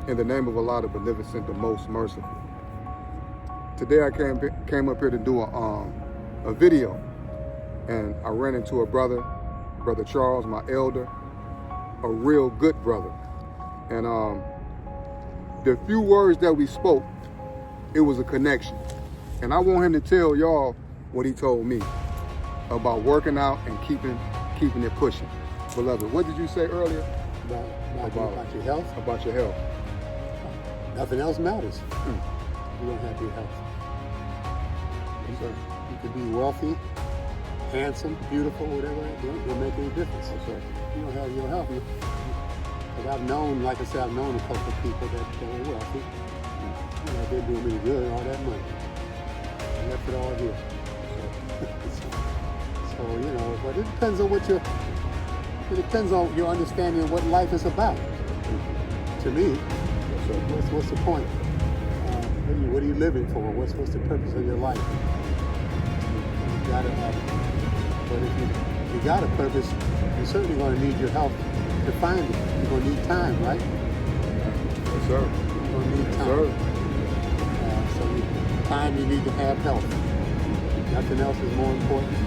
In the name of Allah, the Beneficent, the Most Merciful. Today I came up here to do a video, and I ran into a brother, Brother Charles, my elder, a real good brother. And the few words that we spoke, it was a connection. And I want him to tell y'all what he told me about working out and keeping it pushing. Beloved, what did you say earlier? About your health? About your health. Nothing else matters. You don't have your health. You could be wealthy, handsome, beautiful, whatever. It don't make any difference. You don't have your health. Because I've known, like I said, I've known a couple of people that were wealthy. They're doing me good, all that money. I left it all here. So, but it depends on it depends on your understanding of what life is about. To me, what's the point? What are you living for? What's the purpose of your life? But if you got a purpose, you're certainly going to need your health to find it. You're going to need time, right? Yes, sir. You're going to need time. Yes, sir. So time, you need to have health. Nothing else is more important.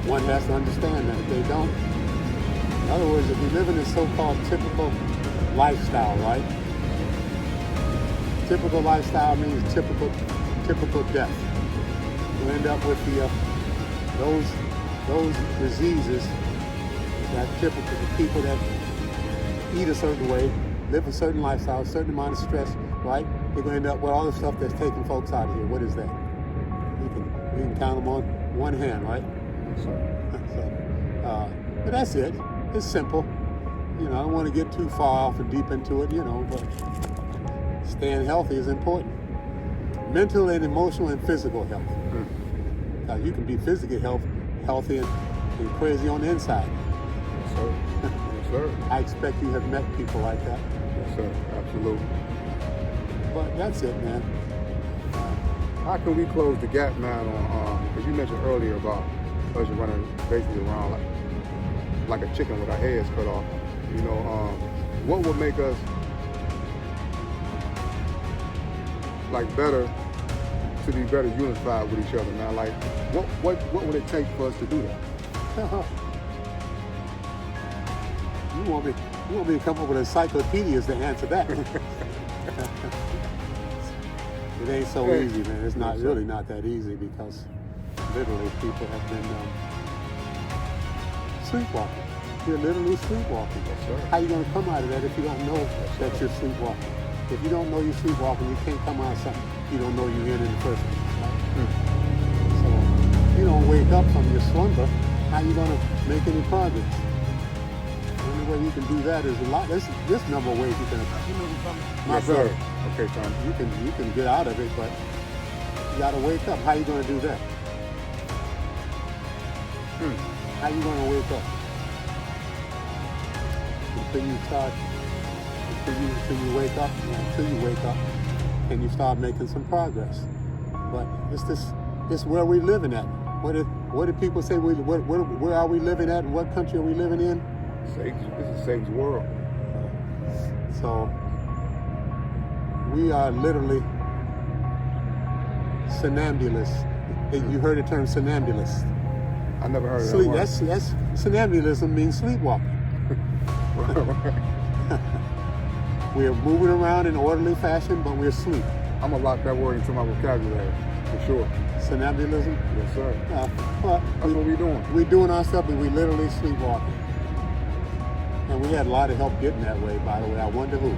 One has to understand that if they don't, in other words, if you live in a so-called typical lifestyle, right? Typical lifestyle means typical death. You end up with those diseases that typical people that eat a certain way, live a certain lifestyle, a certain amount of stress, right? They're going to end up with all the stuff that's taking folks out of here. What is that? You can count them on one hand, right? But that's it. It's simple. I don't want to get too far off and deep into it, but staying healthy is important. Mental and emotional and physical health. Now, you can be physically healthy and crazy on the inside. Yes, sir. Yes, sir. I expect you have met people like that. Yes, sir. Absolutely. But that's it, man. How can we close the gap, man, on, because you mentioned earlier about us running basically around like a chicken with our heads cut off. What would make us to be better unified with each other, man? Like, what would it take for us to do that? You want me to come up with encyclopedias to answer that? It ain't so easy, man. It's not really not that easy because literally people have been sleepwalking. You're literally sleepwalking. How you going to come out of that if you don't know that you're sleepwalking? If you don't know you're sleepwalking, you can't come out of something you don't know you're in the first place. Right? So if you don't wake up from your slumber, how you going to make any progress? The only way you can do that is this number of ways you can. My brother. Okay, Tom. You can get out of it, but you got to wake up. How you going to do that? How you going to wake up? Until you wake up, and you start making some progress. But it's this where we living at. What do people say? Where are we living at? And what country are we living in? This is Satan's world. So we are literally somnambulists. You heard the term somnambulist? I never heard of that word. That's somnambulism means sleepwalking. We're moving around in orderly fashion, but we're asleep. I'm going to lock that word into my vocabulary, for sure. Somnambulism? Yes, sir. That's what we're doing. We're doing our stuff, and we're literally sleepwalking. And we had a lot of help getting that way, by the way. I wonder who.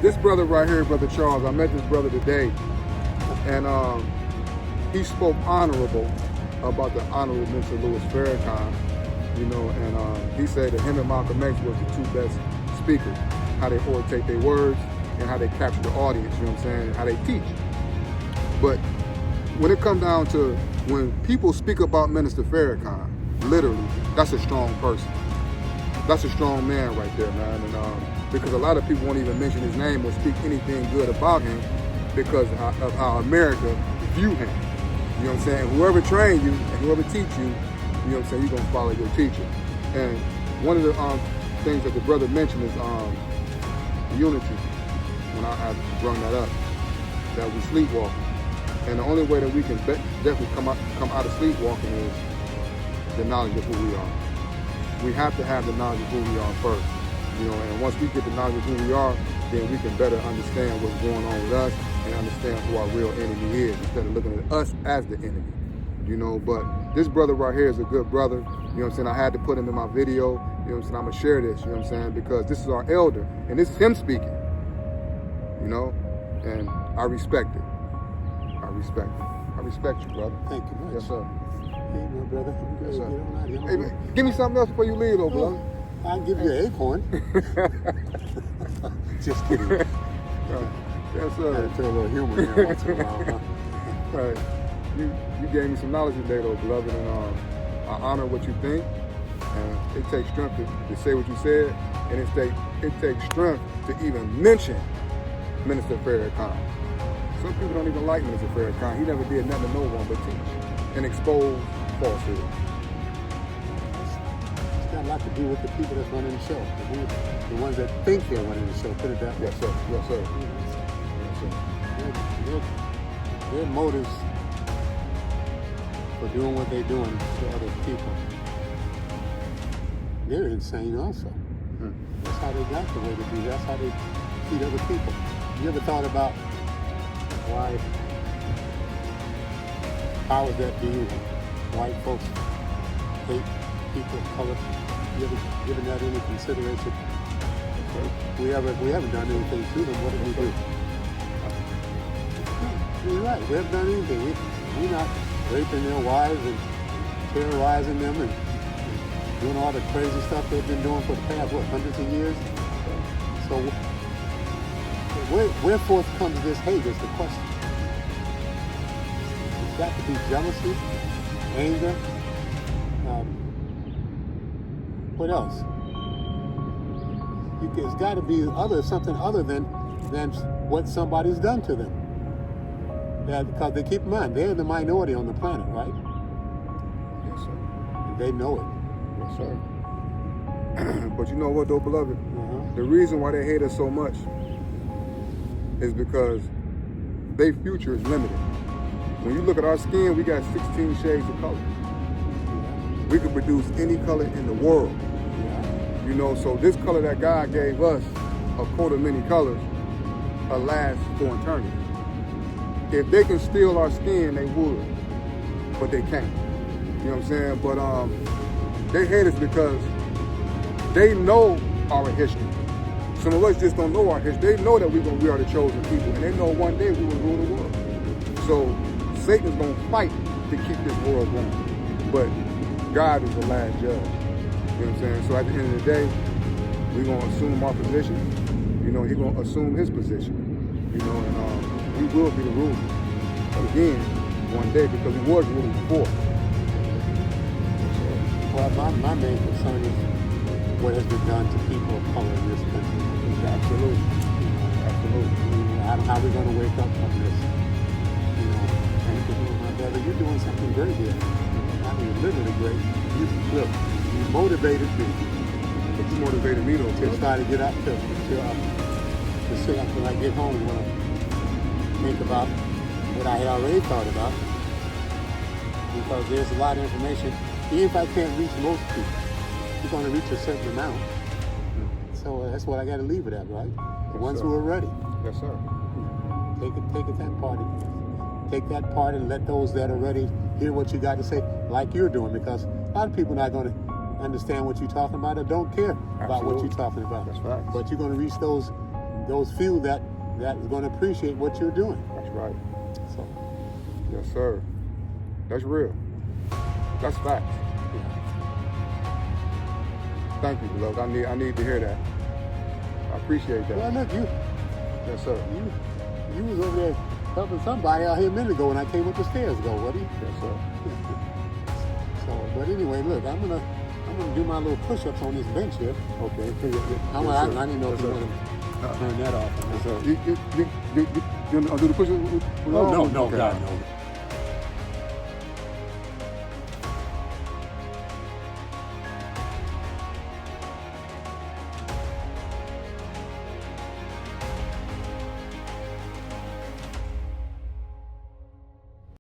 This brother right here, Brother Charles, I met this brother today, and he spoke honorable about the Honorable Mr. Louis Farrakhan, and he said that him and Malcolm X was the two best speakers, how they orientate their words and how they capture the audience, you know what I'm saying, and how they teach. But when it comes down to when people speak about Minister Farrakhan, literally, that's a strong person. That's a strong man right there, man. And because a lot of people won't even mention his name or speak anything good about him because of how America view him. You know what I'm saying? Whoever trained you and whoever teach you, you know what I'm saying, you're going to follow your teacher. And one of the things that the brother mentioned is unity. When I brought that up, that we sleepwalking, and the only way that we can definitely come out of sleepwalking is the knowledge of who we are. We have to have the knowledge of who we are first, you know. And once we get the knowledge of who we are, then we can better understand what's going on with us and understand who our real enemy is, instead of looking at us as the enemy, you know. But this brother right here is a good brother, you know what I'm saying. I had to put him in my video, you know what I'm saying. I'm gonna share this, you know what I'm saying, because this is our elder and this is him speaking, you know, and I respect it. I respect it. I respect you, brother. Thank you much. Yes, sir. Hey, my brother. Yes, sir. Get on out of here. Hey, man, give me something else before you leave, though, brother. I'll give you an acorn. Just kidding. Yes, sir. Gotta throw a little humor in there once in a while, huh? Right. You gave me some knowledge today, though, beloved, and I honor what you think. And it takes strength to say what you said, and it takes strength to even mention Minister Farrakhan. Some people don't even like Minister Farrakhan. He never did nothing to no one but teach and expose falsehood. It's got a lot to do with the people that's running the show, the ones that think they're running the show. Put it that way. Yes, sir. Yes, sir. Yes, sir. Their motives for doing what they're doing to other people, they're insane also. That's how they got the way to be. That's how they treat other people. You ever thought about why powers that be, white folks hate people of color? You ever given that any consideration? We haven't done anything to them. What did we do? You're right. We haven't done anything. We're not raping their wives and terrorizing them and doing all the crazy stuff they've been doing for the past, hundreds of years? So where forth comes this hate is the question. It's got to be jealousy, anger. What else? It's got to be something other than what somebody's done to them. Because they keep in mind, they're the minority on the planet, right? Yes, sir. And they know it. Yes, sir. But you know what, though, beloved? The reason why they hate us so much is because their future is limited. When you look at our skin, we got 16 shades of color. We can produce any color in the world. You know, so this color that God gave us, a coat of many colors, will last for eternity. If they can steal our skin, they would, but they can't. You know what I'm saying? But they hate us because they know our history. Some of us just don't know our history. They know that we are the chosen people, and they know one day we will rule the world. So Satan's gonna fight to keep this world going, but God is the last judge. You know what I'm saying? So at the end of the day, we're gonna assume our position. You know, he's gonna assume his position. You know, and we will be the ruler again one day, because we was ruling before. Well, my main concern is what has been done to people of color in this country. Absolutely. Absolutely. How are we going to wake up from this? You know, and my brother, you're doing something great here. I mean, literally great. You motivated me. But you motivated me, though, to try to get up to sit up when I get home and think about what I had already thought about. Because there's a lot of information. Even if I can't reach most people, you're going to reach a certain amount. So that's what I got to leave it at, right? The ones who are ready. Yes, sir. Take that part. Take that part and let those that are ready hear what you got to say, like you're doing. Because a lot of people are not going to understand what you're talking about or don't care about what you're talking about. That's right. But you're going to reach those few that is going to appreciate what you're doing. That's right. So. Yes, sir. That's real. That's facts. Yeah. Thank you, beloved. I need to hear that. I appreciate that. Well, look, you. Yes, sir. You was over there helping somebody out here a minute ago when I came up the stairs, wasn't you? Yes, sir. So, but anyway, look, I'm gonna do my little push-ups on this bench here. Okay. I didn't know if you wanted to turn that off. Yes, sir. You do the push-ups? No, Okay. God, no.